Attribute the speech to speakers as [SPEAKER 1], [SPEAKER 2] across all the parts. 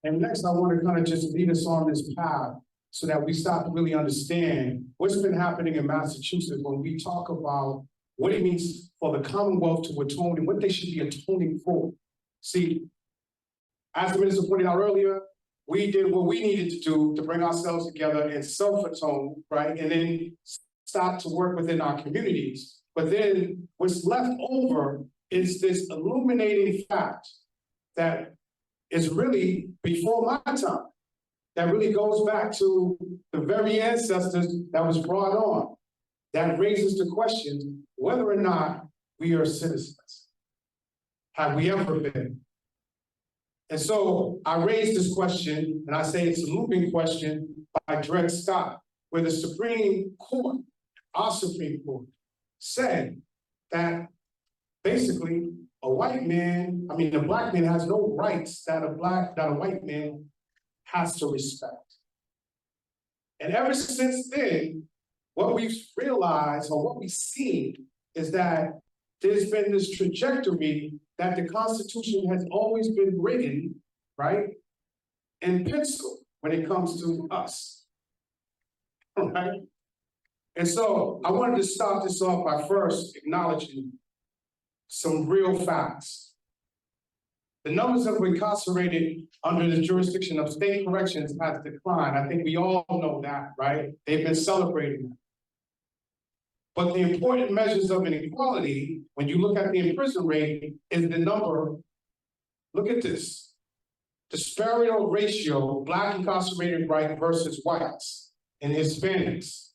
[SPEAKER 1] And next, I want to kind of just lead us on this path so that we start to really understand what's been happening in Massachusetts when we talk about what it means for the Commonwealth to atone and what they should be atoning for. See, as the minister pointed out earlier, we did what we needed to do to bring ourselves together and self-atone, right? And then start to work within our communities. But then what's left over is this illuminating fact that is really before my time, that really goes back to the very ancestors that was brought on, that raises the question whether or not we are citizens. Have we ever been? And so I raise this question, and I say it's a looping question by Dred Scott, where the Supreme Court, our Supreme Court, said that basically a white man, a black man has no rights that a white man has to respect. And ever since then, what we've realized or what we've seen is that there's been this trajectory that the Constitution has always been written, right, in pencil when it comes to us, right? And so I wanted to start this off by first acknowledging some real facts. The numbers of incarcerated under the jurisdiction of state corrections has declined. I think we all know that, right? They've been celebrating that. But the important measures of inequality, when you look at the imprisonment rate, is the number, look at this, disparity ratio, Black incarcerated right versus whites and Hispanics.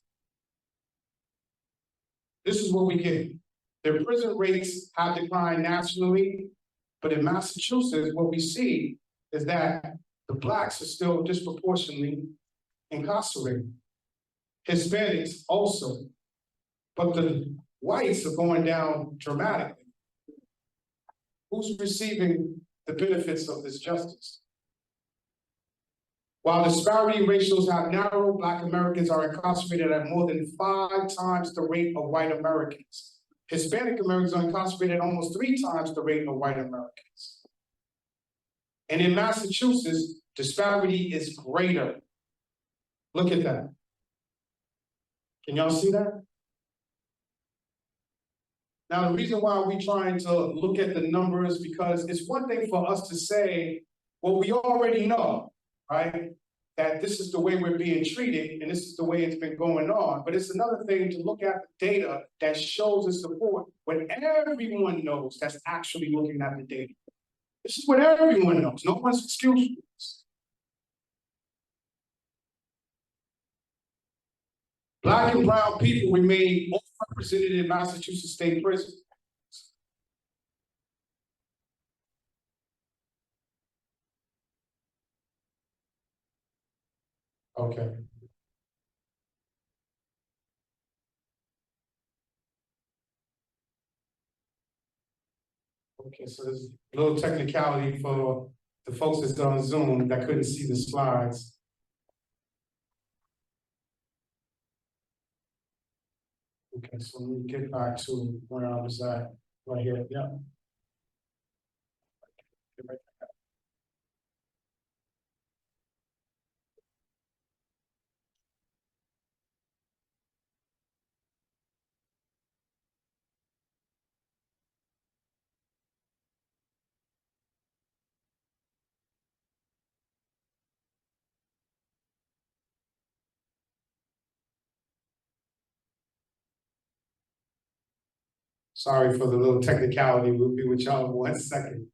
[SPEAKER 1] This is what we get. Their prison rates have declined nationally, but in Massachusetts, what we see is that the Blacks are still disproportionately incarcerated. Hispanics also, but the whites are going down dramatically. Who's receiving the benefits of this justice? While disparity ratios have narrowed, Black Americans are incarcerated at more than 5 times the rate of white Americans. Hispanic Americans are incarcerated at almost 3 times the rate of white Americans. And in Massachusetts, disparity is greater. Look at that. Can y'all see that? Now, the reason why we're trying to look at the numbers, because it's one thing for us to say what we already know, right? That this is the way we're being treated and this is the way it's been going on. But it's another thing to look at the data that shows the support when everyone knows that's actually looking at the data. This is what everyone knows. No one's excuse for this. Black and brown people remain overrepresented in Massachusetts state prison. Okay. Okay, so there's a little technicality for the folks that's on Zoom that couldn't see the slides. Okay, so let me get back to where I was at right here. Yeah. Right. Sorry for the little technicality. We'll be with y'all in 1 second.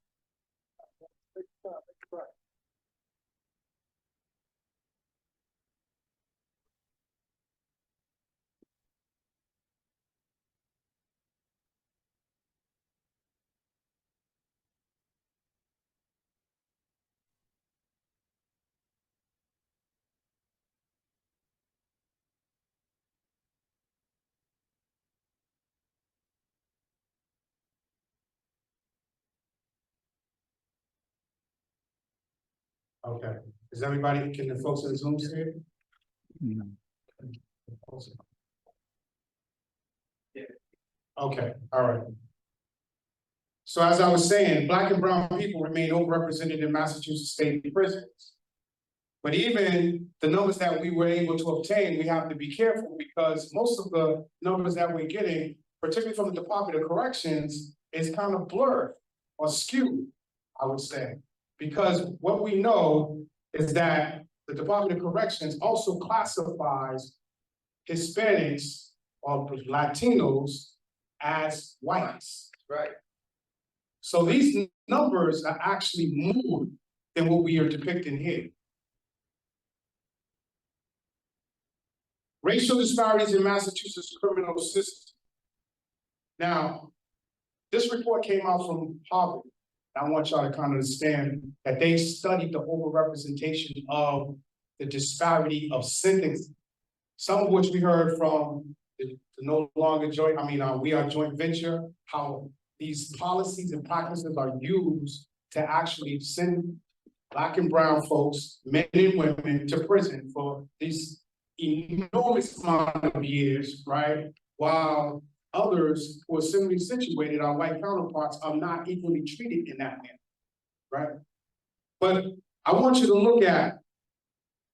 [SPEAKER 1] Okay. Is everybody, can the folks in Zoom see it? No. Okay, all right. So as I was saying, Black and brown people remain overrepresented in Massachusetts state prisons. But even the numbers that we were able to obtain, we have to be careful because most of the numbers that we're getting, particularly from the Department of Corrections, is kind of blurred or skewed, I would say. Because what we know is that the Department of Corrections also classifies Hispanics or Latinos as whites.
[SPEAKER 2] Right.
[SPEAKER 1] So these numbers are actually more than what we are depicting here. Racial disparities in Massachusetts criminal system. Now, this report came out from Harvard. I want y'all to kind of understand that they studied the overrepresentation of the disparity of sentencing, some of which we heard from the no longer joint, we are joint venture, how these policies and practices are used to actually send Black and brown folks, men and women, to prison for these enormous amount of years, right? While others who are similarly situated, our white counterparts, are not equally treated in that manner, right? But I want you to look at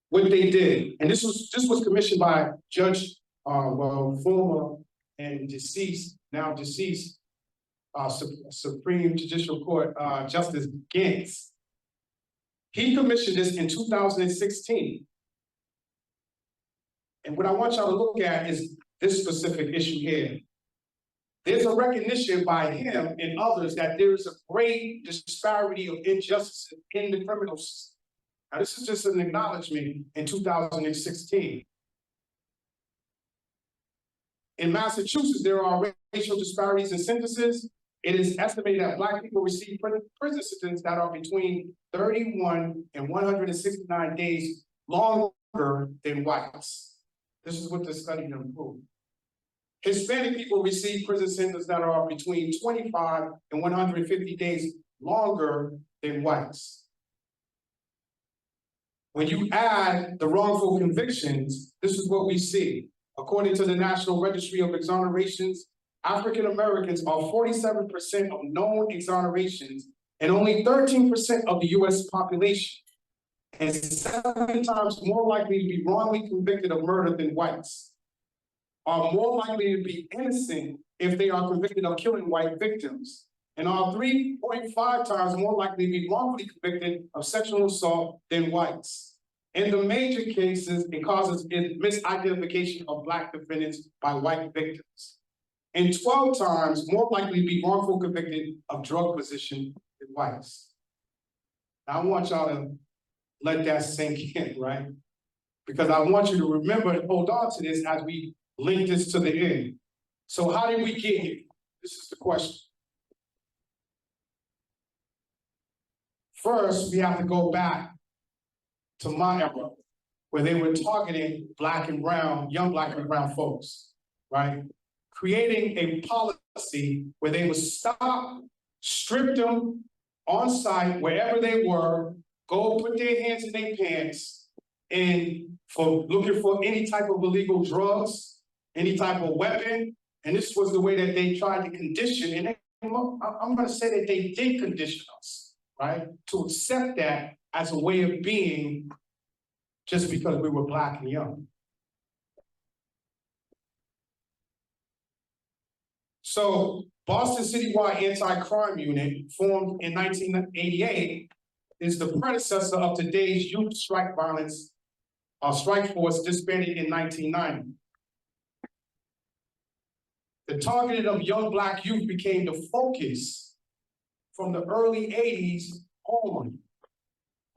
[SPEAKER 1] what they did, and this was commissioned by Judge, former and deceased, now deceased, Supreme Judicial Court Justice Gantz. He commissioned this in 2016. And what I want y'all to look at is this specific issue here. There's a recognition by him and others that there is a great disparity of injustice in the criminal system. Now, this is just an acknowledgement in 2016. In Massachusetts, there are racial disparities in sentences. It is estimated that Black people receive prison sentences that are between 31 and 169 days longer than whites. This is what the study proved. Hispanic people receive prison sentences that are between 25 and 150 days longer than whites. When you add the wrongful convictions, this is what we see. According to the National Registry of Exonerations, African Americans are 47% of known exonerations and only 13% of the US population, and 7 times more likely to be wrongly convicted of murder than whites, are more likely to be innocent if they are convicted of killing white victims, and are 3.5 times more likely to be wrongfully convicted of sexual assault than whites. In the major cases, it causes misidentification of Black defendants by white victims, and 12 times more likely to be wrongfully convicted of drug possession than whites. Now, I want y'all to let that sink in, right? Because I want you to remember and hold on to this as we link this to the end. So how did we get here? This is the question. First, we have to go back to my era, where they were targeting Black and brown, young Black and brown folks, right? Creating a policy where they would stop, strip them on site, wherever they were, go put their hands in their pants, and for looking for any type of illegal drugs, any type of weapon. And this was the way that they tried to condition, and I'm gonna say that they did condition us, right? To accept that as a way of being just because we were Black and young. So Boston Citywide Anti-Crime Unit, formed in 1988, is the predecessor of today's youth strike violence, strike force disbanded in 1990. The targeting of young Black youth became the focus from the early 80s on.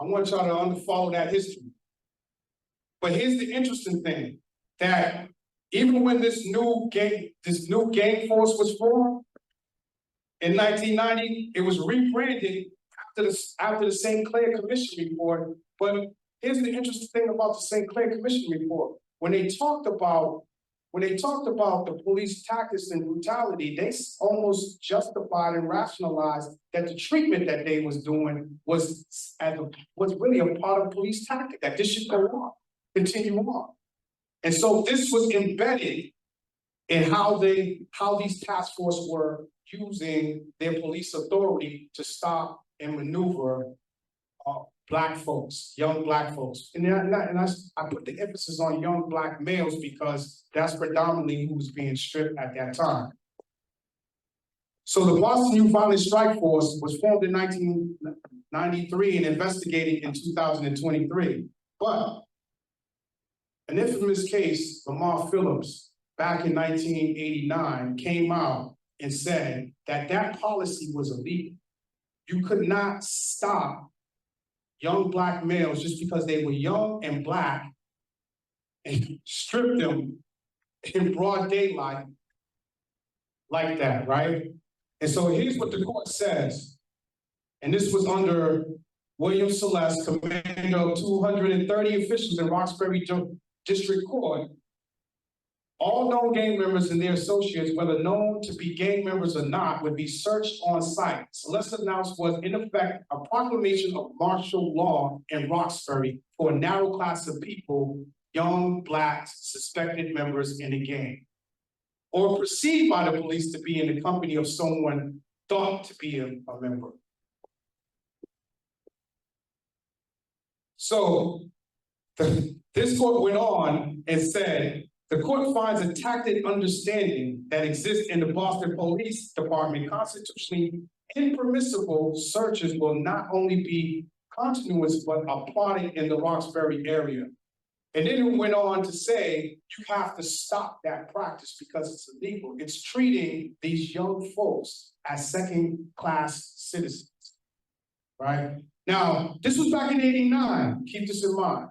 [SPEAKER 1] I want y'all to follow that history. But here's the interesting thing, that even when this new gang force was formed in 1990, it was rebranded after the St. Clair Commission report. But here's the interesting thing about the St. Clair Commission report. When they talked about the police tactics and brutality, they almost justified and rationalized that the treatment that they was doing was really a part of police tactic, that this should go on, continue on. And so this was embedded in how these task forces were using their police authority to stop and maneuver Black folks, young Black folks. And I put the emphasis on young Black males because that's predominantly who was being stripped at that time. So the Boston Youth Violence Strike Force was formed in 1993 and investigated in 2023. But an infamous case, Lamar Phillips, back in 1989, came out and said that that policy was illegal. You could not stop young Black males just because they were young and Black and strip them in broad daylight like that, right? And so here's what the court says. And this was under William Celeste, commander of 230 officials in Roxbury District Court. All known gang members and their associates, whether known to be gang members or not, would be searched on site. Celeste announced was, in effect, a proclamation of martial law in Roxbury for a narrow class of people, young Black suspected members in a gang, or perceived by the police to be in the company of someone thought to be a member. So this court went on and said, the court finds a tacit understanding that exists in the Boston Police Department constitutionally impermissible searches will not only be continuous, but applauded in the Roxbury area. And then it went on to say, you have to stop that practice because it's illegal. It's treating these young folks as second-class citizens, right? Now, this was back in '89, keep this in mind.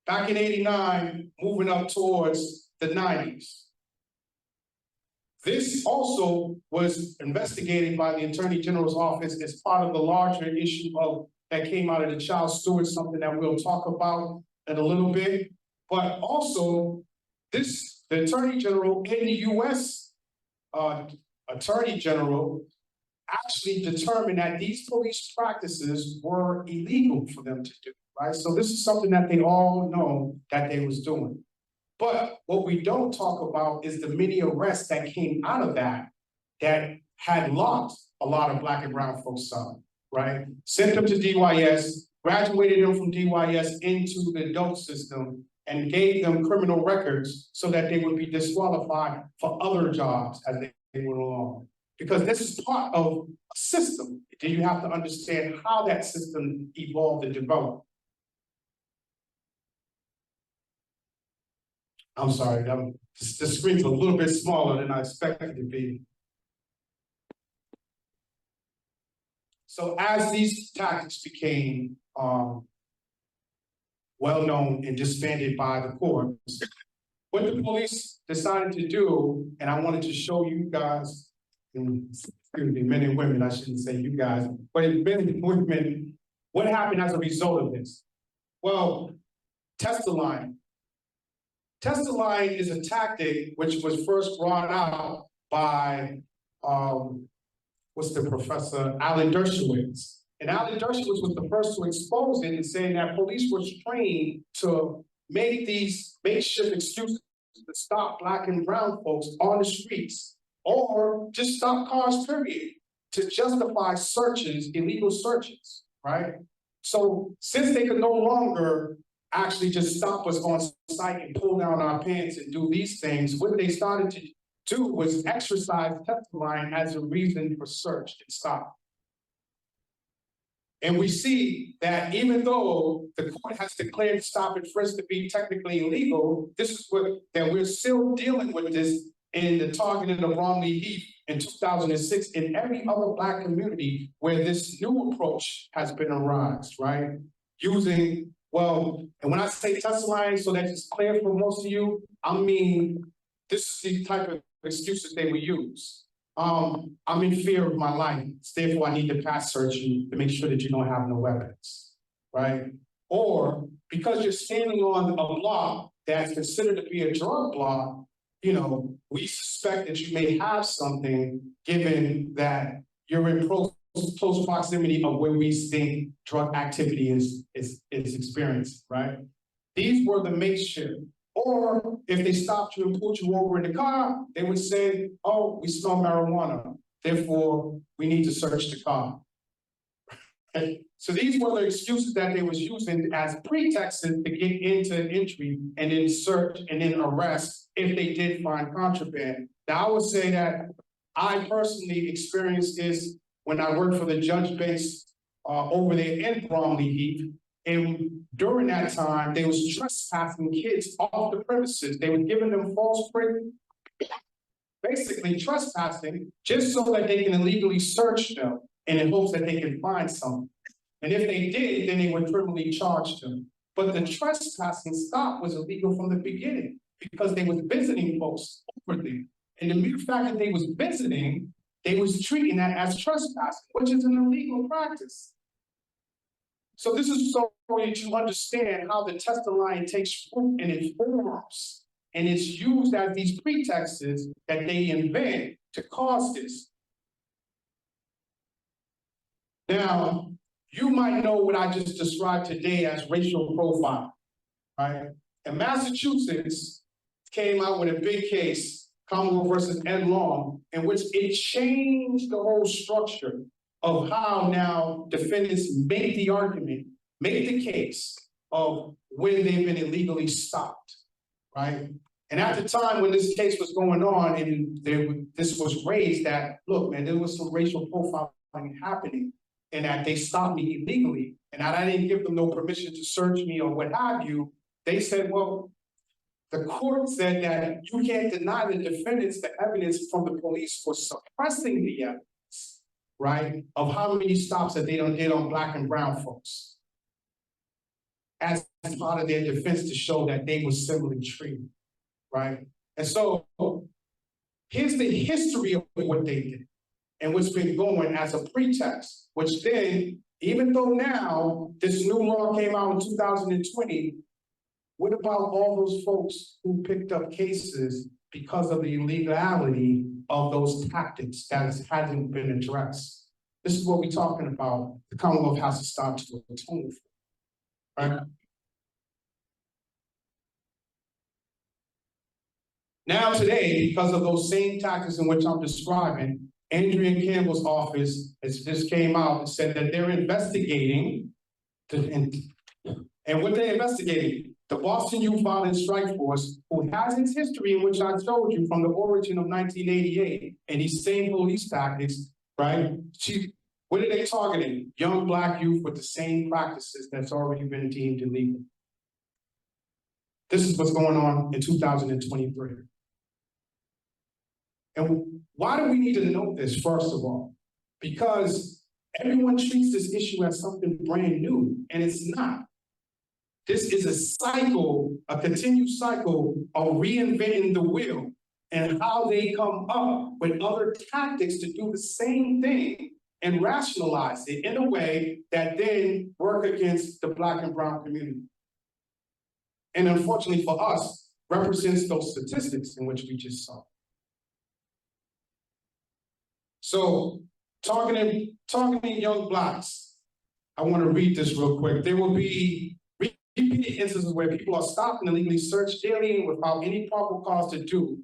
[SPEAKER 1] Back in '89, moving up towards the '90s. This also was investigated by the Attorney General's office as part of the larger issue that came out of the child steward, something that we'll talk about in a little bit. But also, the Attorney General in the US Attorney General actually determined that these police practices were illegal for them to do, right? So this is something that they all know that they was doing. But what we don't talk about is the many arrests that came out of that had locked a lot of Black and brown folks up, right? Sent them to DYS, graduated them from DYS into the adult system, and gave them criminal records so that they would be disqualified for other jobs as they went along. Because this is part of a system. Then you have to understand how that system evolved and developed. I'm sorry, the screen's a little bit smaller than I expected it to be. So as these tactics became well-known and disbanded by the courts, what the police decided to do, and I wanted to show you guys, excuse me, men and women, I shouldn't say you guys, but men and women, what happened as a result of this? Well, test-a-line. Test-a-line is a tactic which was first brought out by, what's the professor, Alan Dershowitz. And Alan Dershowitz was the first to expose it and saying that police were trained to make these makeshift excuses to stop Black and brown folks on the streets, or just stop cars, period, to justify searches, illegal searches, right? So since they could no longer actually just stop us on site and pull down our pants and do these things, what they started to do was exercise test-a-line as a reason for search and stop. And we see that even though the court has declared stop and frisk to be technically illegal, this is that we're still dealing with this in the targeting of Romney Heath in 2006 in every other Black community where this new approach has been arised, right? Using, well, and when I say test-a-line, so that it's clear for most of you, I mean, this is the type of excuses they would use. I'm in fear of my life, therefore I need to pass search you to make sure that you don't have no weapons, right? Or because you're standing on a block that's considered to be a drug block, you know, we suspect that you may have something given that you're in close proximity of where we think drug activity is experienced, right? These were the makeshift. Or if they stopped you and pulled you over in the car, they would say, oh, we smell marijuana. therefore we need to search the car. Okay? So these were the excuses that they was using as pretexts to get into entry and then search and then arrest if they did find contraband. Now I would say that I personally experienced this when I worked for the judge base over there in Bromley Heath. And during that time, they was trespassing kids off the premises. They were giving them false basically trespassing just so that they can illegally search them and in hopes that they can find something. And if they did, then they would criminally charge them. But the trespassing stop was illegal from the beginning because they was visiting folks over there. And the mere fact that they was visiting, they was treating that as trespassing, which is an illegal practice. So this is so that you understand how the testimony takes root and it forms, and it's used as these pretexts that they invent to cause this. Now, you might know what I just described today as racial profiling, right? And Massachusetts came out with a big case, Commonwealth versus Ed Long, in which it changed the whole structure of how now defendants make the argument, make the case of when they've been illegally stopped, right? And at the time when this case was going on and this was raised that, look, man, there was some racial profiling happening and that they stopped me illegally and that I didn't give them no permission to search me or what have you, they said, well, the court said that you can't deny the defendants the evidence from the police for suppressing the evidence, right, of how many stops that they done did on Black and brown folks as part of their defense to show that they were similarly treated, right? And so here's the history of what they did and what's been going as a pretext, which then, even though now this new law came out in 2020, what about all those folks who picked up cases because of the illegality of those tactics that hasn't been addressed? This is what we're talking about. The Commonwealth has to start to atone for, right? Now today, because of those same tactics in which I'm describing, Andrea Campbell's office has just came out and said that they're investigating, and what they're investigating, the Boston Youth Violence Strike Force, who has its history in which I told you from the origin of 1988, and these same police tactics, right? What are they targeting? Young Black youth with the same practices that's already been deemed illegal. This is what's going on in 2023. And why do we need to know this, first of all? Because everyone treats this issue as something brand new, and it's not. This is a cycle, a continued cycle of reinventing the wheel and how they come up with other tactics to do the same thing and rationalize it in a way that then work against the Black and brown community. And unfortunately for us, represents those statistics in which we just saw. So targeting young Blacks, I want to read this real quick. There will be repeated instances where people are stopped and illegally searched daily without any proper cause to do.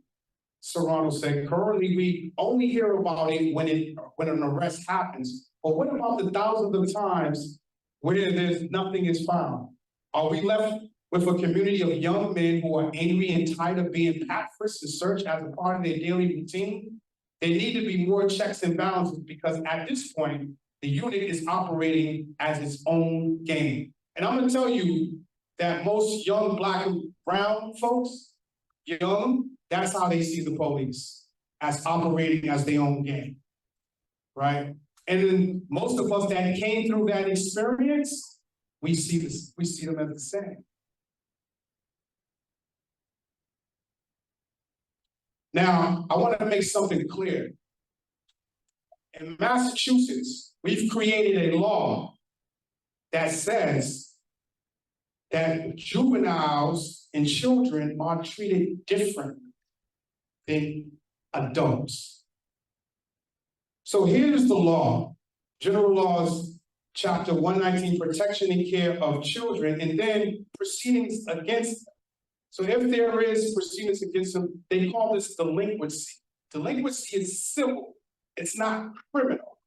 [SPEAKER 1] Serrano said, currently we only hear about it when an arrest happens. But what about the thousands of times where nothing is found? Are we left with a community of young men who are angry and tired of being pat frisked and searched as a part of their daily routine? There need to be more checks and balances because at this point, the unit is operating as its own game. And I'm gonna tell you that most young Black and brown folks, that's how they see the police, as operating as their own game, right? And then most of us that came through that experience, we see them as the same. Now, I want to make something clear. In Massachusetts, we've created a law that says that juveniles and children are treated differently than adults. So here's the law, General Laws, Chapter 119, Protection and Care of Children, and then proceedings against them. So if there is proceedings against them, they call this delinquency. Delinquency is civil. It's not criminal.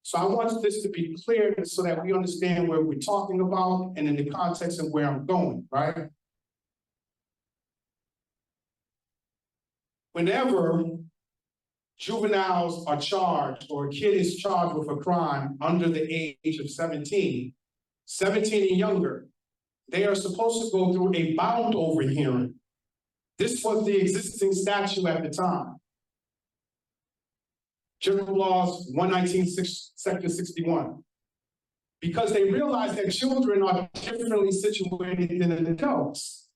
[SPEAKER 1] So I want this to be clear so that we understand where we're talking about and in the context of where I'm going, right? Whenever juveniles are charged or a kid is charged with a crime under the age of 17 and younger, they are supposed to go through a bound over hearing. This was the existing statute at the time. General Laws 119, Section 61. Because they realized that children are differently situated than adults.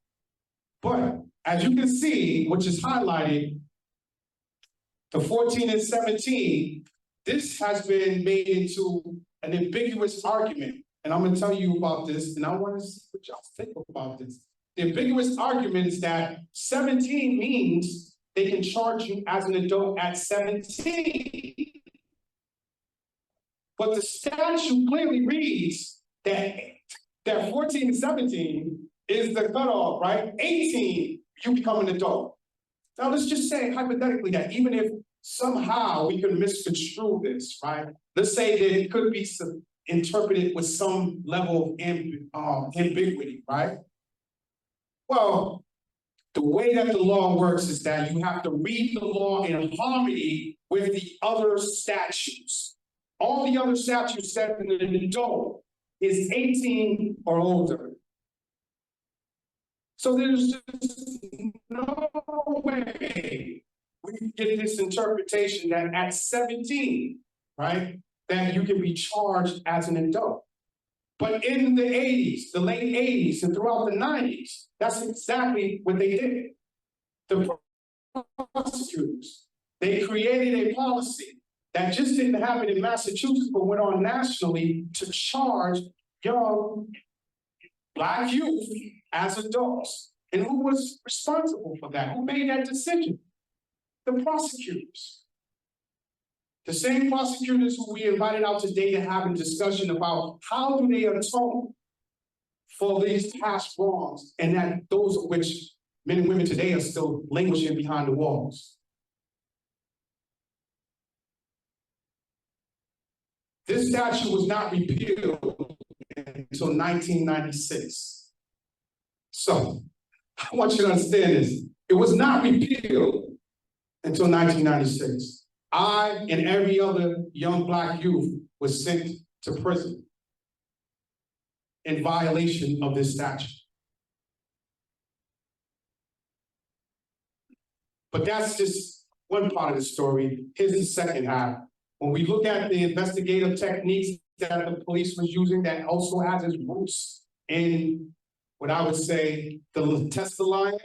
[SPEAKER 1] But as you can see, which is highlighted, the 14 and 17, this has been made into an ambiguous argument. And I'm going to tell you about this, and I want to see what y'all think about this. The ambiguous argument is that 17 means they can charge you as an adult at 17. But the statute clearly reads that 14 and 17 is the cutoff, right? 18, you become an adult. Now, let's just say hypothetically that even if somehow we could misconstrue this, right? Let's say that it could be interpreted with some level of ambiguity, right? Well, the way that the law works is that you have to read the law in harmony with the other statutes. All the other statutes said that an adult is 18 or older. So there's just no way we can get this interpretation that at 17, right, that you can be charged as an adult. But in the 80s, the late 80s and throughout the 90s, that's exactly what they did. The prosecutors, they created a policy that just didn't happen in Massachusetts, but went on nationally to charge young Black youth as adults. And who was responsible for that? Who made that decision? The prosecutors. The same prosecutors who we invited out today to have a discussion about how do they atone for these past wrongs, and that those of which men and women today are still languishing behind the walls. This statute was not repealed until 1996. So I want you to understand this. It was not repealed until 1996. I and every other young Black youth was sent to prison in violation of this statute. But that's just one part of the story. Here's the second half. When we look at the investigative techniques that the police was using, that also has its roots in what I would say the test of lying.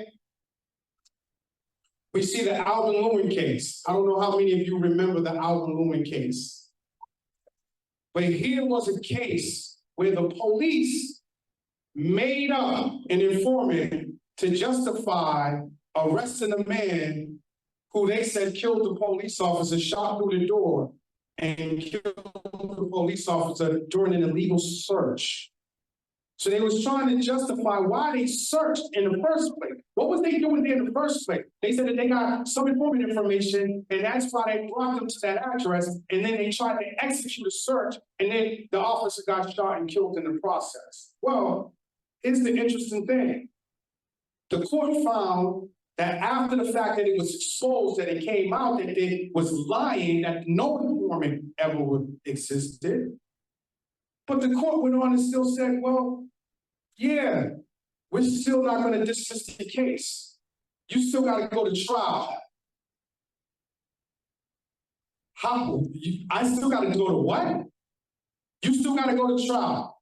[SPEAKER 1] We see the Alvin Lewin case. I don't know how many of you remember the Alvin Lewin case. But here was a case where the police made up an informant to justify arresting a man who they said killed the police officer, shot through the door, and killed the police officer during an illegal search. So they was trying to justify why they searched in the first place. What was they doing there in the first place? They said that they got some informant information, and that's why they brought them to that address, and then they tried to execute a search, and then the officer got shot and killed in the process. Well, here's the interesting thing. The court found that after the fact that it was exposed, that it came out that they was lying, that no informant ever existed. But the court went on and still said, well, yeah, we're still not going to dismiss the case. You still got to go to trial. How? I still got to go to what? You still got to go to trial.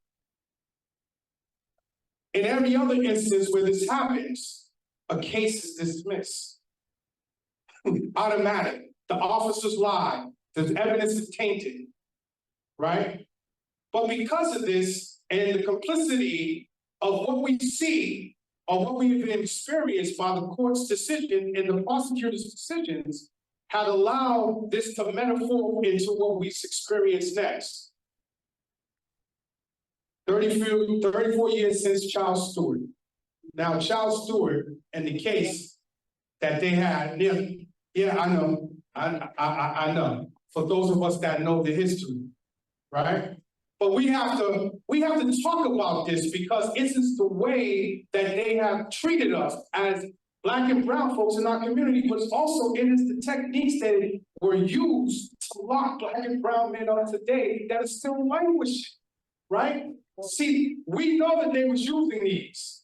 [SPEAKER 1] In every other instance where this happens, a case is dismissed. Automatic. The officers lie. The evidence is tainted, right? But because of this and the complicity of what we see, or what we've experienced by the court's decision and the prosecutor's decisions, had allowed this to metaphor into what we experience next. 34 years since Charles Stewart. Now, Charles Stewart and the case that they had, yeah, I know. for those of us that know the history, right? But we have to talk about this because this is the way that they have treated us as Black and brown folks in our community, but also it is the techniques that were used to lock Black and brown men up today that are still languishing, right? See, we know that they was using these,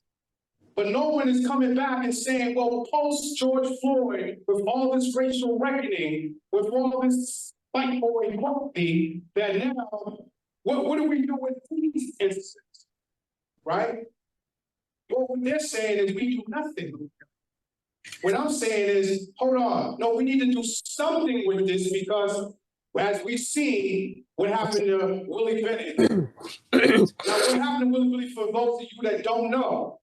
[SPEAKER 1] but no one is coming back and saying, well, post George Floyd, with all this racial reckoning, with all this fight for equality, that now, what do we do with these instances, right? Well, what they're saying is we do nothing. What I'm saying is, hold on, no, we need to do something with this because as we've seen, what happened to Willie Bennett. Now, what happened to Willie Bennett, for those of you that don't know,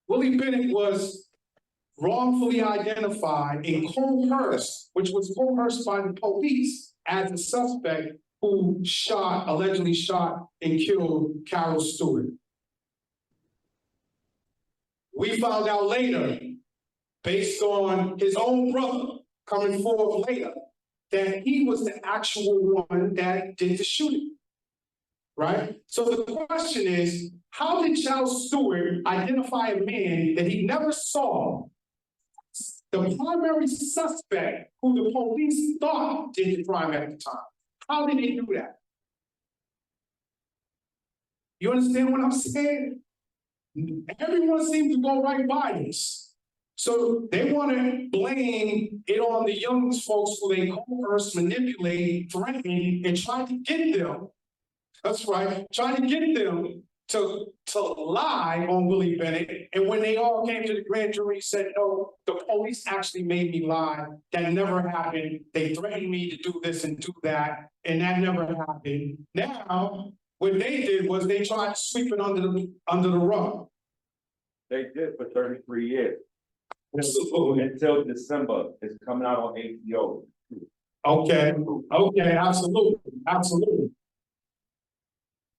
[SPEAKER 1] Willie Bennett was wrongfully identified in Coalhurst, which was Coalhurst by the police as a suspect who allegedly shot and killed Carol Stewart. We found out later, based on his own brother coming forward later, that he was the actual one that did the shooting, right? So the question is, how did Charles Stewart identify a man that he never saw, the primary suspect who the police thought did the crime at the time? How did he do that? You understand what I'm saying? Everyone seems to go right by this. So they want to blame it on the young folks who they coerce, manipulate, threaten, and try to get them. That's right, trying to get them to lie on Willie Bennett. And when they all came to the grand jury, said, no, the police actually made me lie. That never happened. They threatened me to do this and do that, and that never happened. Now, what they did was they tried to sweep it under the rug.
[SPEAKER 2] They did for 33 years.
[SPEAKER 1] Absolutely.
[SPEAKER 2] Until December. It's coming out on HBO.
[SPEAKER 1] Okay, absolutely.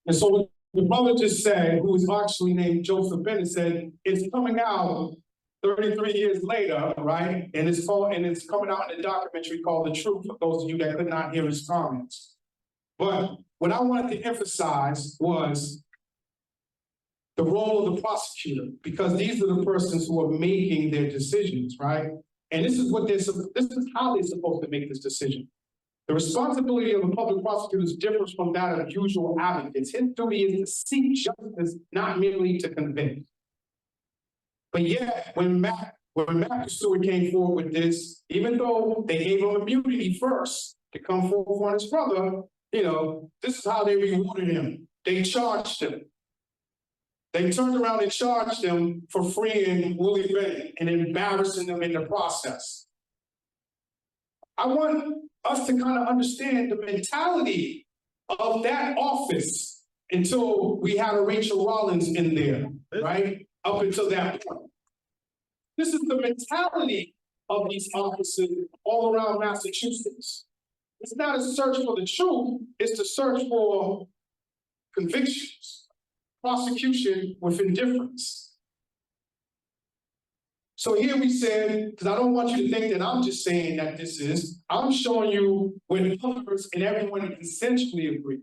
[SPEAKER 1] And so the brother just said, who is actually named Joseph Bennett, said it's coming out 33 years later, right? And it's coming out in a documentary called The Truth, for those of you that could not hear his comments. But what I wanted to emphasize was the role of the prosecutor, because these are the persons who are making their decisions, right? And this is how they're supposed to make this decision. The responsibility of a public prosecutor differs from that of usual advocates. His duty is to seek justice, not merely to convict. But yet, when Matthew Stewart came forward with this, even though they gave him immunity first to come forward on his brother, this is how they rewarded him. They charged him. They turned around and charged him for freeing Willie Bennett and embarrassing them in the process. I want us to kind of understand the mentality of that office until we had a Rachel Rollins in there, right? Up until that point. This is the mentality of these offices all around Massachusetts. It's not a search for the truth, it's to search for convictions. Prosecution with indifference. So here we said, because I don't want you to think that I'm just saying that I'm showing you when others and everyone essentially agree.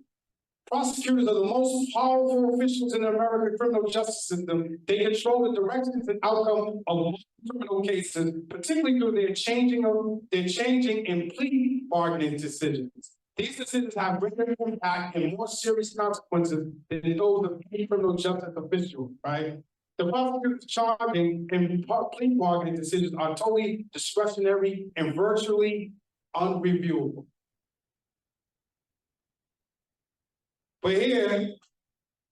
[SPEAKER 1] Prosecutors are the most powerful officials in the American criminal justice system. They control the directions and outcome of criminal cases, particularly through their changing and plea bargaining decisions. These decisions have greater impact and more serious consequences than those of any criminal justice official, right? The prosecutor's charging and plea bargaining decisions are totally discretionary and virtually unreviewable. But here,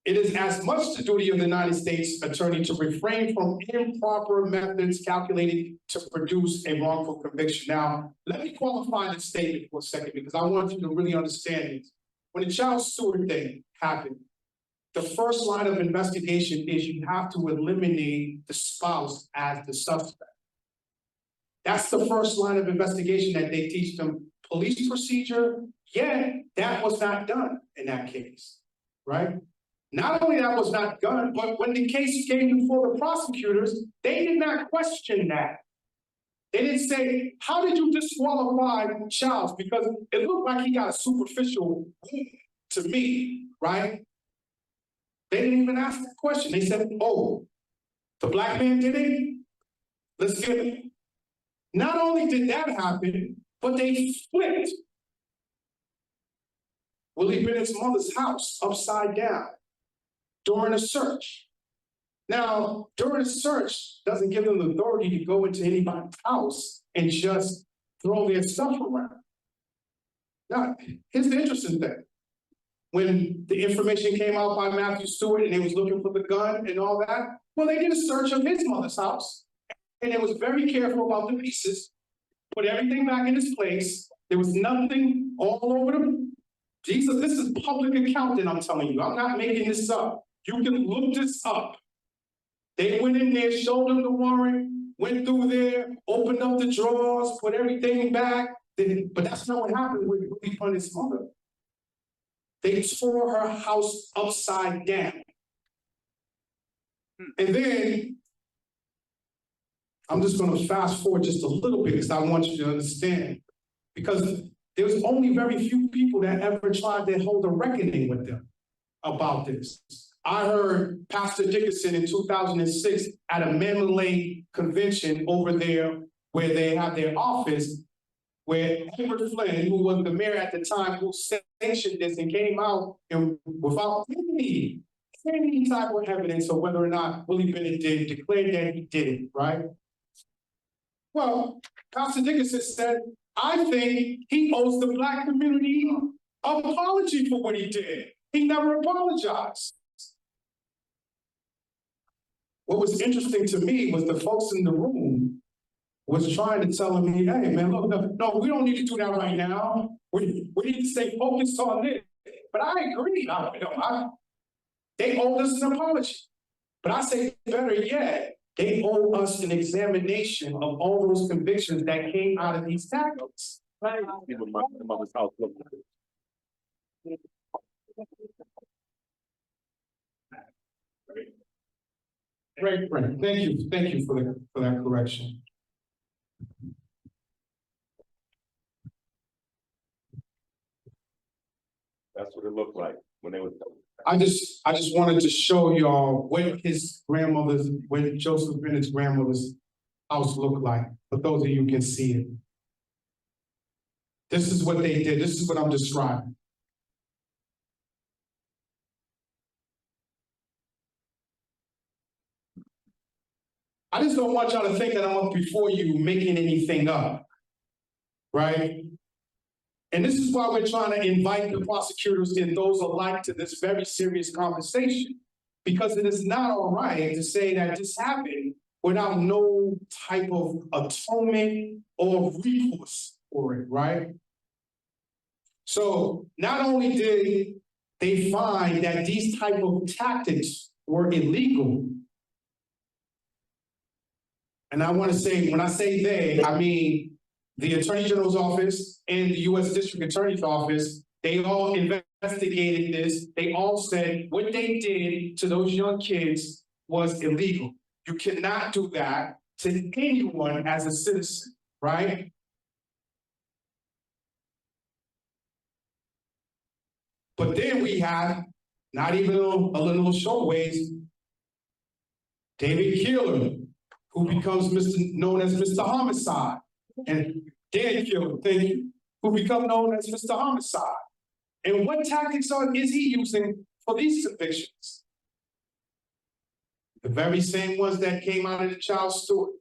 [SPEAKER 1] it is as much the duty of the United States Attorney to refrain from improper methods calculated to produce a wrongful conviction. Now, let me qualify this statement for a second because I want you to really understand it. When the Charles Stewart thing happened, the first line of investigation is you have to eliminate the spouse as the suspect. That's the first line of investigation that they teach them. Police procedure, yet that was not done in that case, right? Not only that was not done, but when the case came before the prosecutors, they did not question that. They didn't say, how did you disqualify Charles? Because it looked like he got a superficial wound to me, right? They didn't even ask that question. They said, oh, the black man did it? Let's get it. Not only did that happen, but they flipped Willie Bennett's mother's house upside down during a search. Now, during a search, doesn't give them the authority to go into anybody's house and just throw their stuff around. Now, here's the interesting thing. When the information came out by Matthew Stewart and they was looking for the gun and all that, well, they did a search of his mother's house. And they was very careful about the pieces, put everything back in its place. There was nothing all over them. Jesus, this is public accounting, I'm telling you. I'm not making this up. You can look this up. They went in there, showed them the warrant, went through there, opened up the drawers, put everything back. But that's not what happened with Willie Bennett's mother. They tore her house upside down. And then, I'm just going to fast forward just a little bit because I want you to understand. Because there's only very few people that ever tried to hold a reckoning with them about this. I heard Pastor Dickinson in 2006 at a Mandalay convention over there where they have their office, where Edward Flynn, who was the mayor at the time, who sanctioned this and came out and without any type of evidence of whether or not Willie Bennett did, declared that he did it, right? Well, Pastor Dickinson said, I think he owes the Black community an apology for what he did. He never apologized. What was interesting to me was the folks in the room was trying to tell me, hey, man, look, no, we don't need to do that right now. We need to stay focused on this. But I agree. They owe us an apology. But I say better yet, they owe us an examination of all those convictions that came out of these tactics. Right. Great. Thank you for that correction.
[SPEAKER 2] That's what it looked like when they were.
[SPEAKER 1] I just wanted to show y'all what when Joseph Bennett's grandmother's house looked like. For those of you who can see it. This is what they did. This is what I'm describing. I just don't want y'all to think that I'm up before you making anything up, right? And this is why we're trying to invite the prosecutors and those alike to this very serious conversation, because it is not all right to say that this happened without no type of atonement or recourse for it, right? So not only did they find that these type of tactics were illegal, and I want to say, when I say they, I mean the Attorney General's office and the U.S. District Attorney's office, they all investigated this. They all said what they did to those young kids was illegal. You cannot do that to anyone as a citizen, right? But then we have, not even a little short ways, David Keeler, who becomes known as Mr. Homicide, and Dan Keeler, thank you, who become known as Mr. Homicide. And what tactics is he using for these convictions? The very same ones that came out of the child story,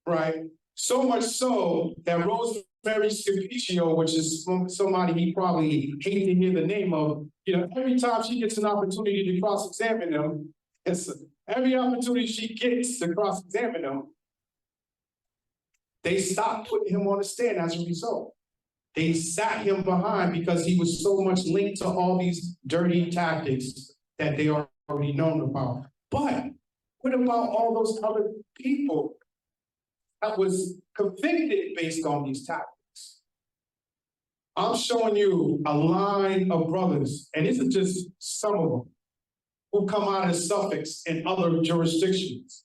[SPEAKER 1] right? So much so that Rosemary Symposium, which is somebody he probably hate to hear the name of, every time she gets an opportunity to cross-examine them, every opportunity she gets to cross-examine them, they stopped putting him on the stand as a result. They sat him behind because he was so much linked to all these dirty tactics that they already known about. But what about all those other people that was convicted based on these tactics? I'm showing you a line of brothers, and this is just some of them, who come out of Suffolk and other jurisdictions,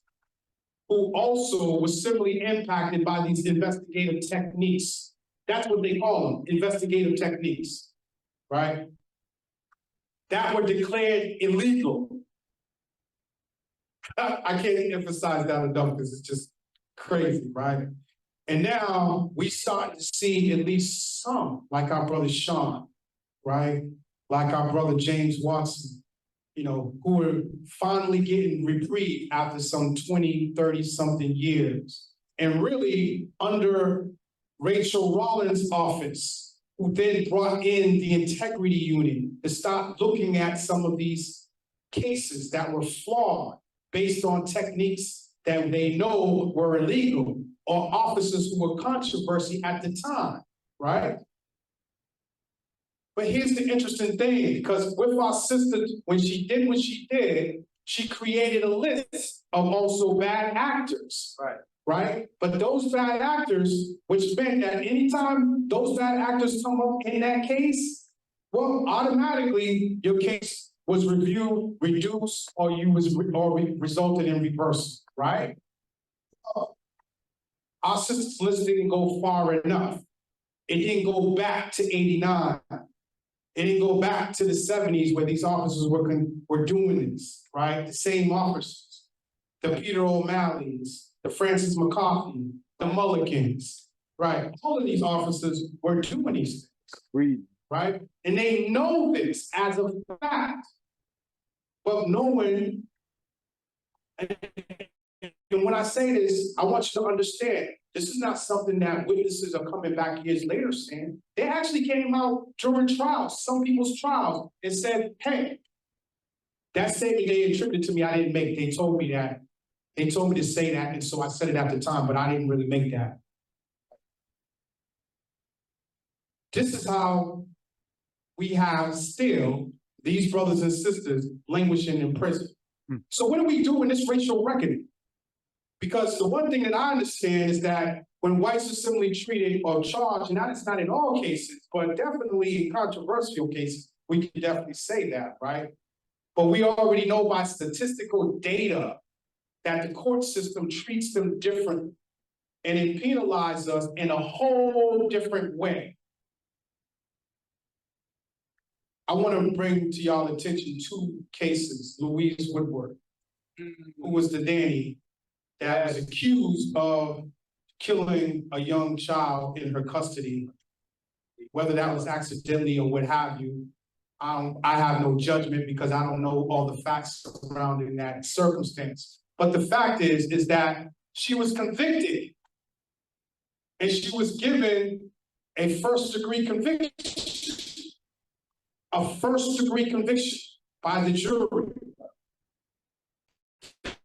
[SPEAKER 1] who also was similarly impacted by these investigative techniques. That's what they call them, investigative techniques, right? That were declared illegal. I can't emphasize that enough because it's just crazy, right? And now we start to see at least some, like our brother Sean, right? Like our brother James Watson, you know, who are finally getting reprieve after some 20, 30 something years. And really under Rachel Rollins' office, who then brought in the integrity unit to start looking at some of these cases that were flawed based on techniques that they know were illegal, or officers who were controversy at the time, right? But here's the interesting thing, because with our sister, when she did what she did, she created a list of also bad actors, right? But those bad actors, which meant that anytime those bad actors come up in that case, well, automatically your case was reviewed, reduced, or resulted in reversal, right? Our sister's list didn't go far enough. It didn't go back to 89. It didn't go back to the 70s where these officers were doing this, right? The same officers, the Peter O'Malley's, the Francis McCarthy, the Mulligans, right? All of these officers were doing these things, right? And they know this as a fact. But no one, and when I say this, I want you to understand, this is not something that witnesses are coming back years later saying. They actually came out during trials, some people's trials, and said, hey, that statement they attributed to me, I didn't make. They told me that. They told me to say that, and so I said it at the time, but I didn't really make that. This is how we have still these brothers and sisters languishing in prison. So what do we do in this racial reckoning? Because the one thing that I understand is that when whites are similarly treated or charged, and that is not in all cases, but definitely in controversial cases, we can definitely say that, right? But we already know by statistical data that the court system treats them different, and it penalizes us in a whole different way. I want to bring to y'all attention two cases. Louise Woodward, who was the nanny that was accused of killing a young child in her custody, whether that was accidentally or what have you. I have no judgment because I don't know all the facts surrounding that circumstance. But the fact is that she was convicted and she was given a first-degree conviction. A first-degree conviction by the jury.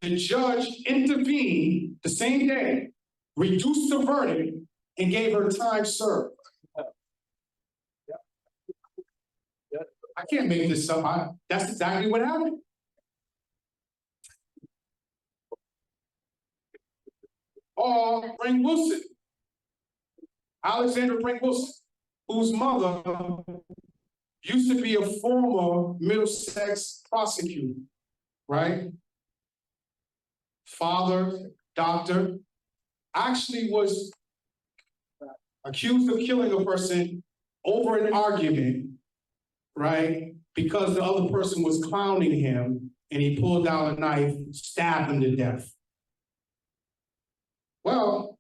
[SPEAKER 1] The judge intervened the same day, reduced the verdict, and gave her time served. I can't make this up. That's exactly what happened. Or Frank Wilson, Alexander Frank Wilson, whose mother used to be a former Middlesex prosecutor, right? Father, doctor, actually was accused of killing a person over an argument, right? Because the other person was clowning him and he pulled out a knife, stabbed him to death. Well,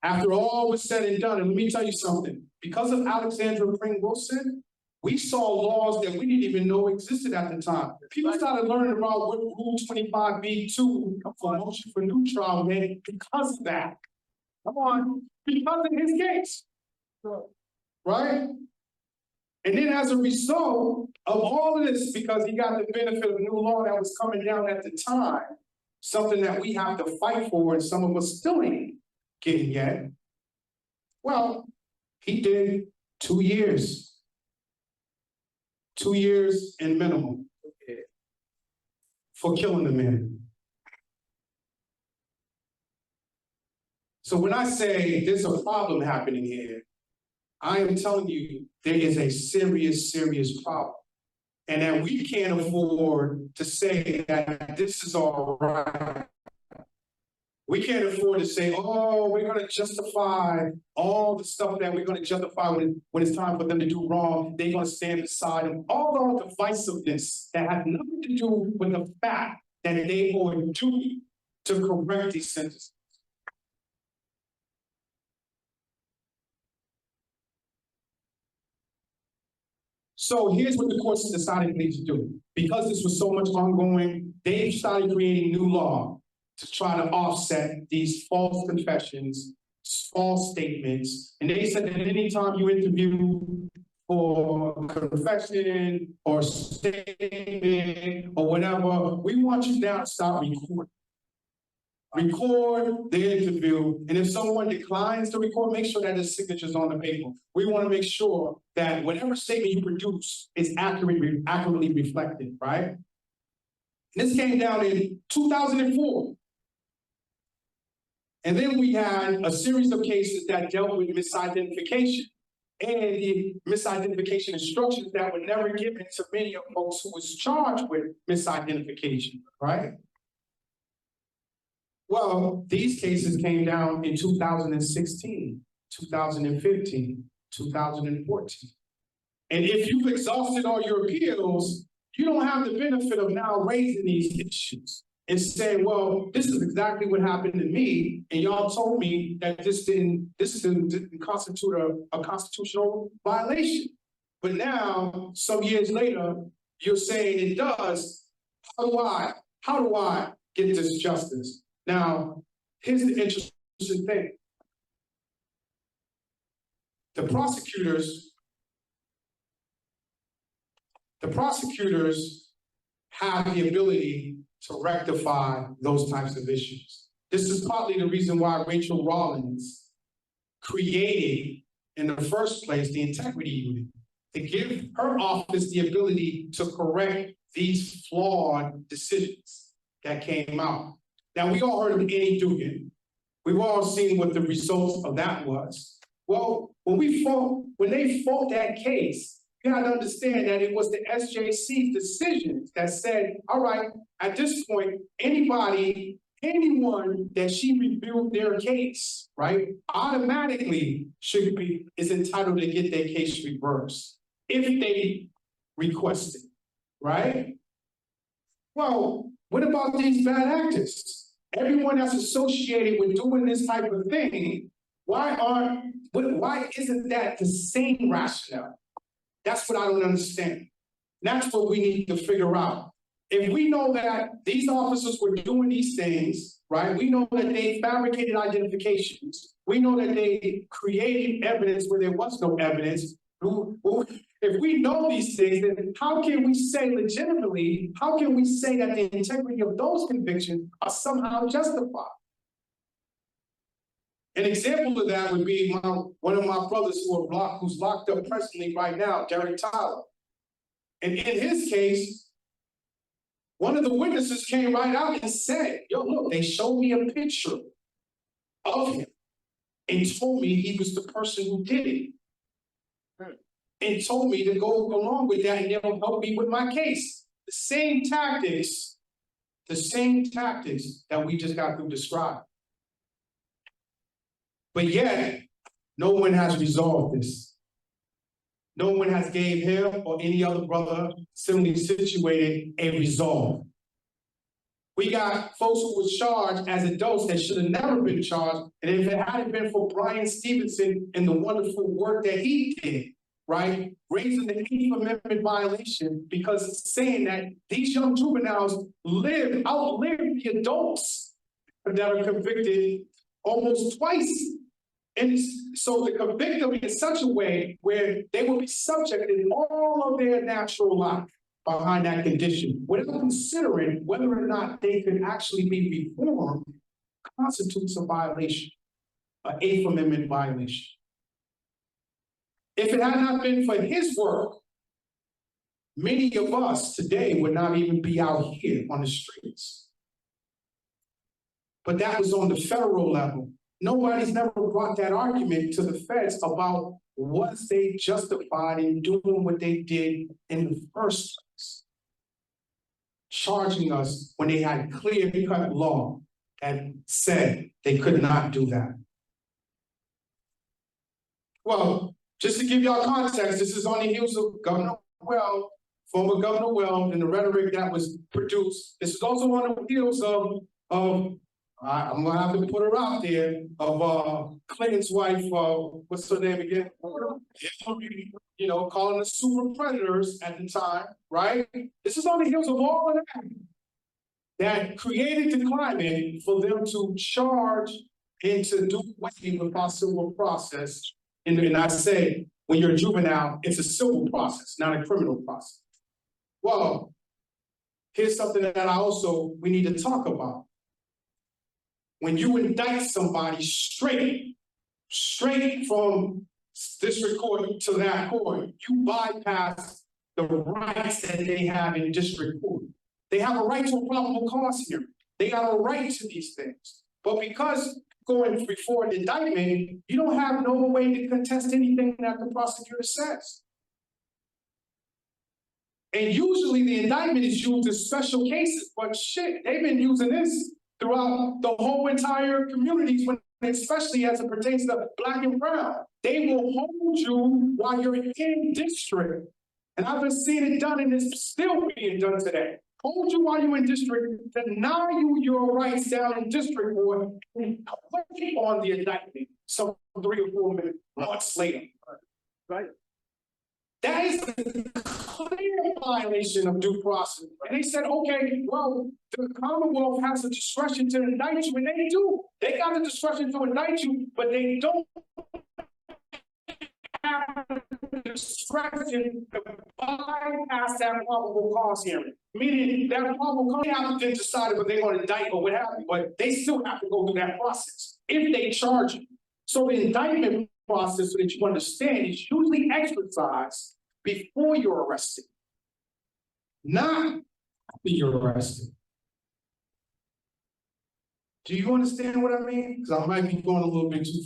[SPEAKER 1] after all was said and done, and let me tell you something, because of Alexandra Frank Wilson, we saw laws that we didn't even know existed at the time. People started learning about what Rule 25B2 for motion for new trial meant because of that. Come on, because of his case. Right? And then as a result of all of this, because he got the benefit of new law that was coming down at the time, something that we have to fight for and some of us still ain't getting yet. Well, he did 2 years. 2 years in minimum for killing the man. So when I say there's a problem happening here, I am telling you there is a serious, serious problem. And that we can't afford to say that this is all right. We can't afford to say, oh, we're gonna justify all the stuff that we're gonna justify when it's time for them to do wrong. They're gonna stand beside them. All the divisiveness that has nothing to do with the fact that they owe a duty to correct these sentences. So here's what the courts decided they need to do. Because this was so much ongoing, they started creating new law to try to offset these false confessions, false statements. And they said that anytime you interview for confession or statement or whatever, we want you now to start recording. Record the interview, and if someone declines to record, make sure that the signature's on the paper. We want to make sure that whatever statement you produce is accurately reflected, right? This came down in 2004. And then we had a series of cases that dealt with misidentification and the misidentification instructions that were never given to many of folks who was charged with misidentification, right? Well, these cases came down in 2016, 2015, 2014. And if you've exhausted all your appeals, you don't have the benefit of now raising these issues and saying, well, this is exactly what happened to me, and y'all told me that this didn't constitute a constitutional violation. But now, some years later, you're saying it does. How do I get this justice? Now, here's the interesting thing. The prosecutors have the ability to rectify those types of issues. This is partly the reason why Rachel Rollins created, in the first place, the integrity unit, to give her office the ability to correct these flawed decisions that came out. Now, we all heard of Annie Dugan. We've all seen what the results of that was. Well, when they fought that case, you have to understand that it was the SJC's decision that said, all right, at this point, anyone that she reviewed their case, right, automatically is entitled to get their case reversed if they request it, right? Well, what about these bad actors? Everyone that's associated with doing this type of thing, why isn't that the same rationale? That's what I don't understand. That's what we need to figure out. If we know that these officers were doing these things, right? We know that they fabricated identifications. We know that they created evidence where there was no evidence. If we know these things, then how can we say legitimately, how can we say that the integrity of those convictions are somehow justified? An example of that would be one of my brothers who's locked up presently right now, Derek Tyler. And in his case, one of the witnesses came right out and said, yo, look, they showed me a picture of him and told me he was the person who did it. And told me to go along with that and they'll help me with my case. The same tactics that we just got through describing. But yet, no one has resolved this. No one has gave him or any other brother similarly situated a resolve. We got folks who was charged as adults that should have never been charged. And if it hadn't been for Brian Stevenson and the wonderful work that he did, right, raising the 8th Amendment violation, because it's saying that these young juveniles outlive the adults that are convicted almost twice. And so to convict them in such a way where they will be subjected all of their natural life behind that condition, without considering whether or not they could actually be reformed, constitutes a violation, an 8th Amendment violation. If it had not been for his work, many of us today would not even be out here on the streets. But that was on the federal level. Nobody's never brought that argument to the feds about was they justified in doing what they did in the first place, charging us when they had clear-cut law had said they could not do that. Well, just to give y'all context, this is on the heels of Governor Well, former Governor Well, and the rhetoric that was produced. This is also on the heels of I'm gonna have to put her out there, of Clinton's wife, what's her name again? You know, calling us super predators at the time, right? This is on the heels of all of that created the climate for them to charge and to do away with our civil process. And I say, when you're a juvenile, it's a civil process, not a criminal process. Well, here's something that we need to talk about. When you indict somebody straight from district court to that court, you bypass the rights that they have in district court. They have a right to a probable cause hearing. They got a right to these things. But because going before an indictment, you don't have no way to contest anything that the prosecutor says. And usually the indictment is used in special cases, but shit, they've been using this throughout the whole entire communities, especially as it pertains to Black and brown. They will hold you while you're in district. And I've been seeing it done, and it's still being done today. Hold you while you're in district, deny you your rights down in district court, and wait on the indictment some 3 or 4 months later. Right? That is a clear violation of due process. And they said, okay, well, the Commonwealth has the discretion to indict you, and they do. They got the discretion to indict you, but they don't have the discretion to bypass that probable cause hearing. Meaning that probable cause applicant decided whether they're going to indict or what have you, but they still have to go through that process if they charge you. So the indictment process, so that you understand, is usually exercised before you're arrested, not after you're arrested. Do you understand what I mean? Because I might be going a little bit too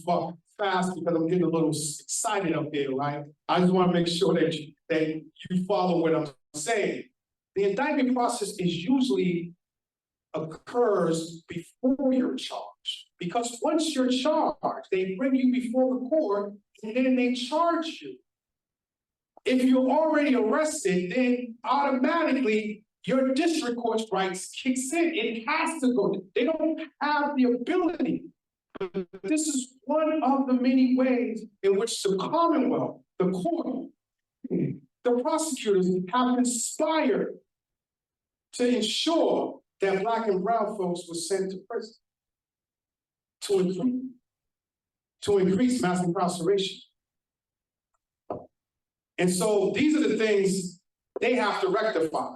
[SPEAKER 1] fast because I'm getting a little excited up here, right? I just want to make sure that you follow what I'm saying. The indictment process is usually occurs before you're charged. Because once you're charged, they bring you before the court and then they charge you. If you're already arrested, then automatically your district court's rights kicks in. It has to go. They don't have the ability. But this is one of the many ways in which the Commonwealth, the court, the prosecutors have conspired to ensure that Black and brown folks were sent to prison to increase mass incarceration. And so these are the things they have to rectify,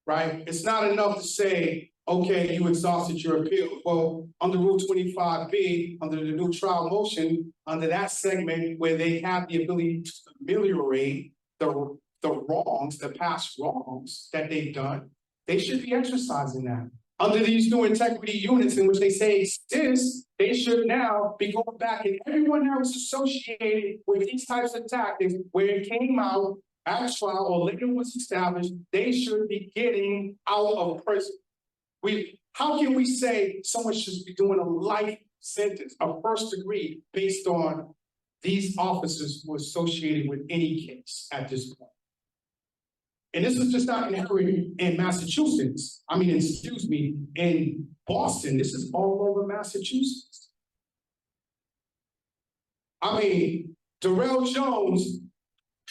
[SPEAKER 1] right? It's not enough to say, okay, you exhausted your appeal. Well, under Rule 25B, under the new trial motion, under that segment where they have the ability to ameliorate the wrongs, the past wrongs that they've done, they should be exercising that. Under these new integrity units in which they say exist, they should now be going back, and everyone that was associated with these types of tactics, where it came out at trial or later was established, they should be getting out of prison. How can we say someone should be doing a life sentence, a first degree, based on these officers who are associated with any case at this point? And this is just not occurring in Massachusetts. In Boston. This is all over Massachusetts. Darrell Jones,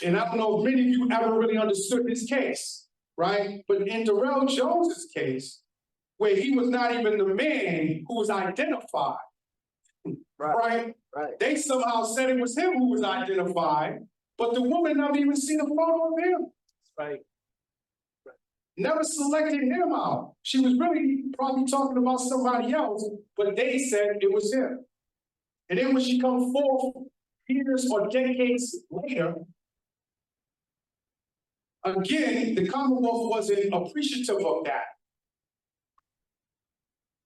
[SPEAKER 1] and I don't know if many of you ever really understood this case, right? But in Darrell Jones's case, where he was not even the man who was identified, right? They somehow said it was him who was identified, but the woman never even seen a photo of him. Right. Never selected him out. She was really probably talking about somebody else, but they said it was him. And then when she comes forth years or decades later, again, the Commonwealth wasn't appreciative of that.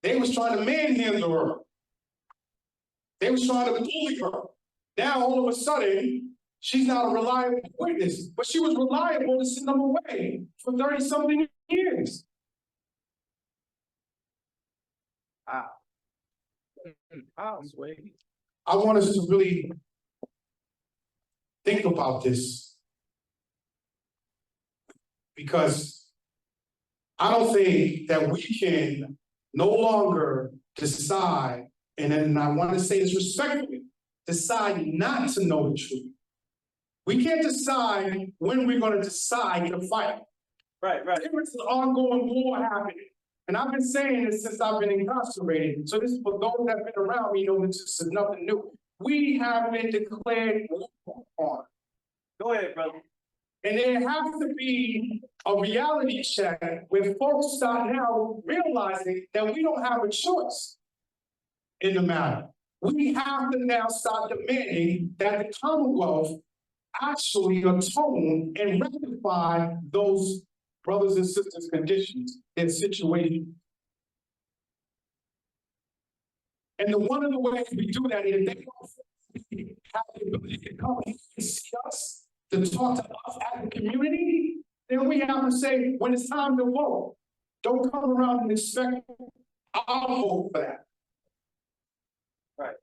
[SPEAKER 1] They was trying to manhandle her. They was trying to bully her. Now, all of a sudden, she's not a reliable witness, but she was reliable to send them away for 30-something years. Wow. I want us to really think about this, because I don't think that we can no longer decide, and then I want to say this respectfully, decide not to know the truth. We can't decide when we're going to decide to fight.
[SPEAKER 2] Right.
[SPEAKER 1] There is an ongoing war happening. And I've been saying this since I've been incarcerated. So this is for those that have been around me, this is nothing new. We have been declared war on.
[SPEAKER 2] Go ahead, brother.
[SPEAKER 1] And there has to be a reality check where folks start now realizing that we don't have a choice in the matter. We have to now start demanding that the Commonwealth actually atone and rectify those brothers and sisters' conditions and situations. And one of the ways we do that is they don't have the ability to come and see us, to talk to us as a community, then we have to say, when it's time to vote, don't come around and expect I'll vote for that.
[SPEAKER 2] Right.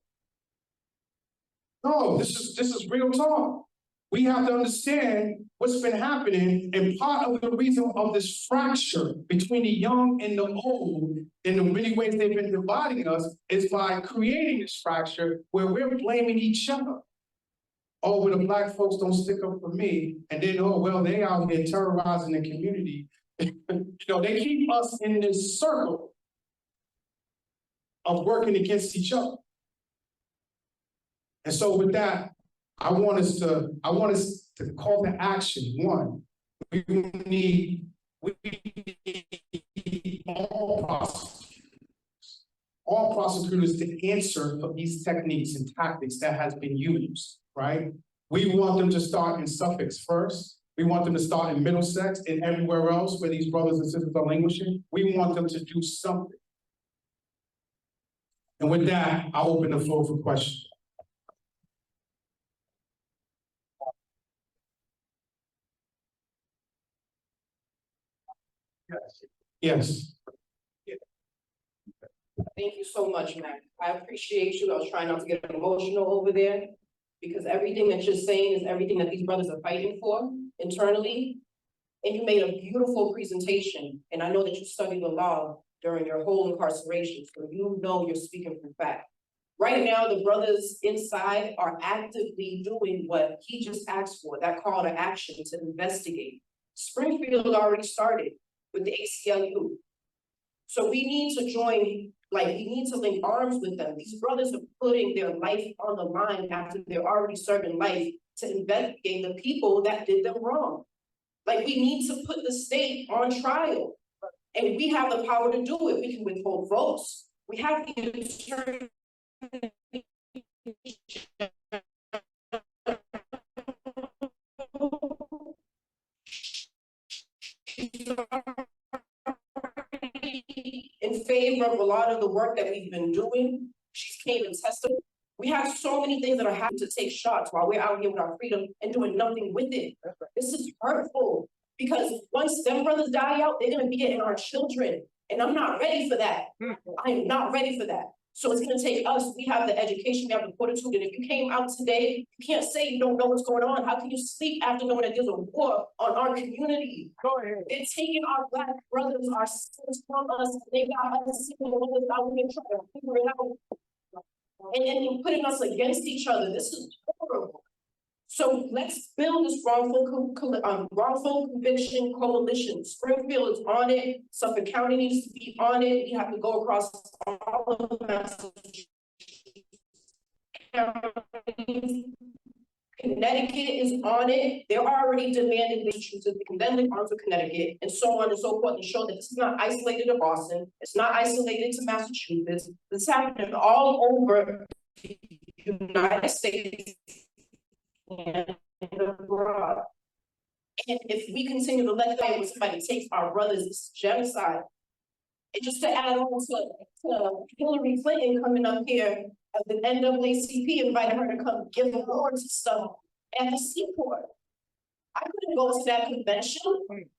[SPEAKER 1] No, this is real talk. We have to understand what's been happening, and part of the reason of this fracture between the young and the old, in the many ways they've been dividing us, is by creating this fracture where we're blaming each other. Oh, well, the Black folks don't stick up for me, and then, oh, well, they out here terrorizing the community. They keep us in this circle of working against each other. And so with that, I want us to call to action. One, we need all prosecutors to answer for these techniques and tactics that has been used, right? We want them to start in Suffolk first. We want them to start in Middlesex and everywhere else where these brothers and sisters are languishing. We want them to do something. And with that, I'll open the floor for questions. Yes.
[SPEAKER 3] Thank you so much, Mac. I appreciate you. I was trying not to get emotional over there, because everything that you're saying is everything that these brothers are fighting for internally. And you made a beautiful presentation. And I know that you studied the law during your whole incarceration, so you know you're speaking from fact. Right now, the brothers inside are actively doing what he just asked for, that call to action to investigate. Springfield already started with the ACLU. So we need to join, we need to link arms with them. These brothers are putting their life on the line after they're already serving life to investigate the people that did them wrong. We need to put the state on trial, and we have the power to do it. We can withhold votes. We have the in favor of a lot of the work that we've been doing. She came and testified. We have so many things that are having to take shots while we're out here with our freedom and doing nothing with it. This is hurtful, because once them brothers die out, they're gonna be getting our children. And I'm not ready for that. I am not ready for that. So it's gonna take us, we have the education, we have the fortitude, and if you came out today, you can't say you don't know what's going on. How can you sleep after knowing that there's a war on our community?
[SPEAKER 1] Go ahead.
[SPEAKER 3] They're taking our Black brothers, our sisters from us. They got us sitting with us out here trying to figure it out. And then putting us against each other. This is horrible. So let's build this wrongful conviction coalition. Springfield is on it. Suffolk County needs to be on it. We have to go across all of Massachusetts. Connecticut is on it. They're already demanding Massachusetts. We can then link arms with Connecticut, and so on and so forth, and show that this is not isolated to Boston. It's not isolated to Massachusetts. This is happening all over the United States and abroad. And if we continue to let go when somebody takes our brothers, it's genocide. And just to add on to Hillary Clinton coming up here, the NAACP invited her to come give awards and stuff at the seaport. I couldn't go to that convention.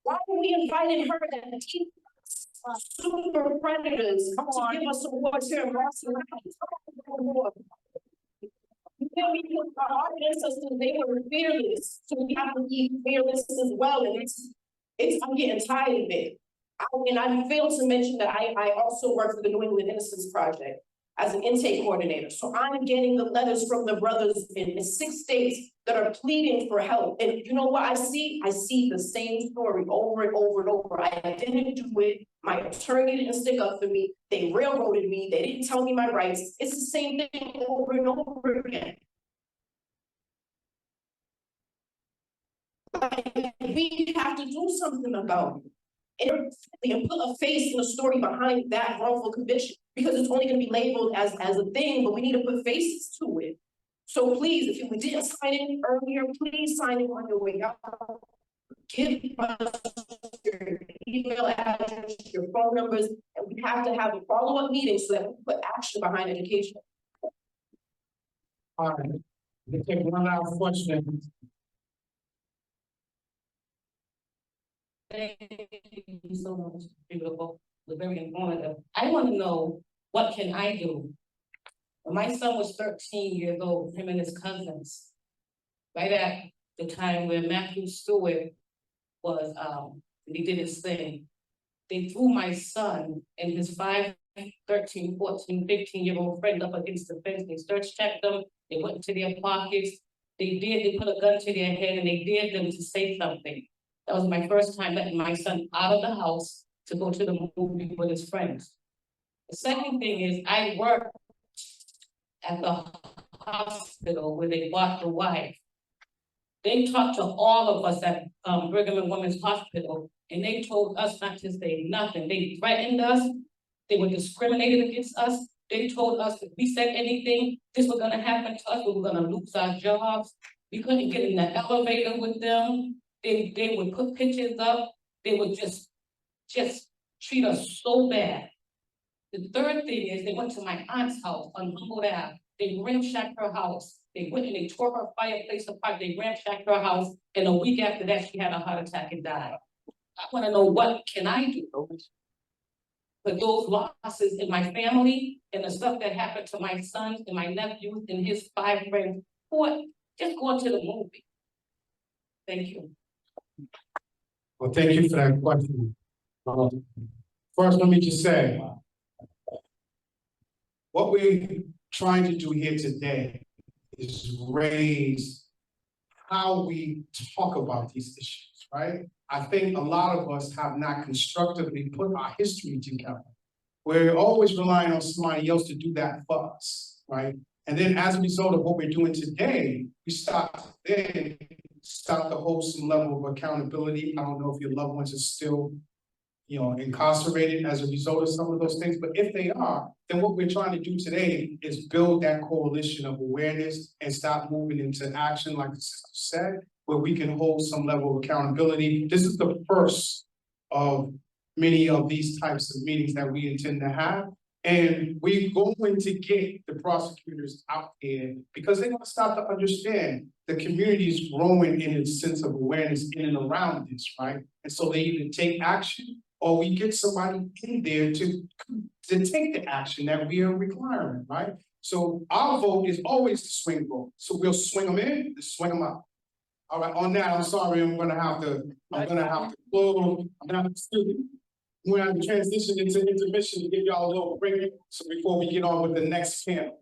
[SPEAKER 3] Why are we inviting her to teach us? super predators to give us awards here in Boston. You feel me? Our ancestors, they were fearless, so we have to be fearless as well, and I'm getting tired of it. And I failed to mention that I also work for the New England Innocence Project as an intake coordinator. So I'm getting the letters from the brothers in 6 states that are pleading for help. And you know what I see? I see the same story over and over and over. I didn't do it. My attorney didn't stick up for me. They railroaded me. They didn't tell me my rights. It's the same thing over and over again. We have to do something about it. And put a face and a story behind that wrongful conviction, because it's only going to be labeled as a thing, but we need to put faces to it. So please, if you didn't sign in earlier, please sign in on your way out. Give us your email address, your phone numbers, and we have to have a follow-up meeting so that we put action behind education.
[SPEAKER 1] All right, we take one last question.
[SPEAKER 4] Thank you so much, beautiful. It was very informative. I want to know, what can I do? When my son was 13 years old, him and his cousins, right at the time when Matthew Stewart was, he did his thing, they threw my son and his 5, 13, 14, 15-year-old friend up against the fence. They search checked them, they went into their pockets, they put a gun to their head and they dared them to say something. That was my first time letting my son out of the house to go to the movie with his friends. The second thing is, I worked at the hospital where they bought the wife. They talked to all of us at Brigham and Women's Hospital, and they told us not to say nothing. They threatened us. They were discriminated against us. They told us if we said anything, this was gonna happen to us. We were gonna lose our jobs. We couldn't get in the elevator with them. They would put pictures up. They would just treat us so bad. The third thing is, they went to my aunt's house on Humboldt Ave. They ramshacked her house. They went and they tore her fireplace apart. They ramshacked her house. And a week after that, she had a heart attack and died. I want to know, what can I do for those losses in my family and the stuff that happened to my sons and my nephews and his 5 friends? What? Just going to the movie. Thank you.
[SPEAKER 1] Well, thank you for that question. First, let me just say, what we're trying to do here today is raise how we talk about these issues, right? I think a lot of us have not constructively put our history together. We're always relying on somebody else to do that for us, right? And then as a result of what we're doing today, we start to hold some level of accountability. I don't know if your loved ones are still, incarcerated as a result of some of those things, but if they are, then what we're trying to do today is build that coalition of awareness and start moving into action, like the sister said, where we can hold some level of accountability. This is the first of many of these types of meetings that we intend to have. And we're going to get the prosecutors out there because they're going to start to understand the community is growing in its sense of awareness in and around this, right? And so they either take action or we get somebody in there to take the action that we are requiring, right? So our vote is always the swing vote. So we'll swing them in and swing them out. All right, on that, I'm sorry, I'm gonna have to close. We're gonna transition into intermission to give y'all a little break. So before we get on with the next panel.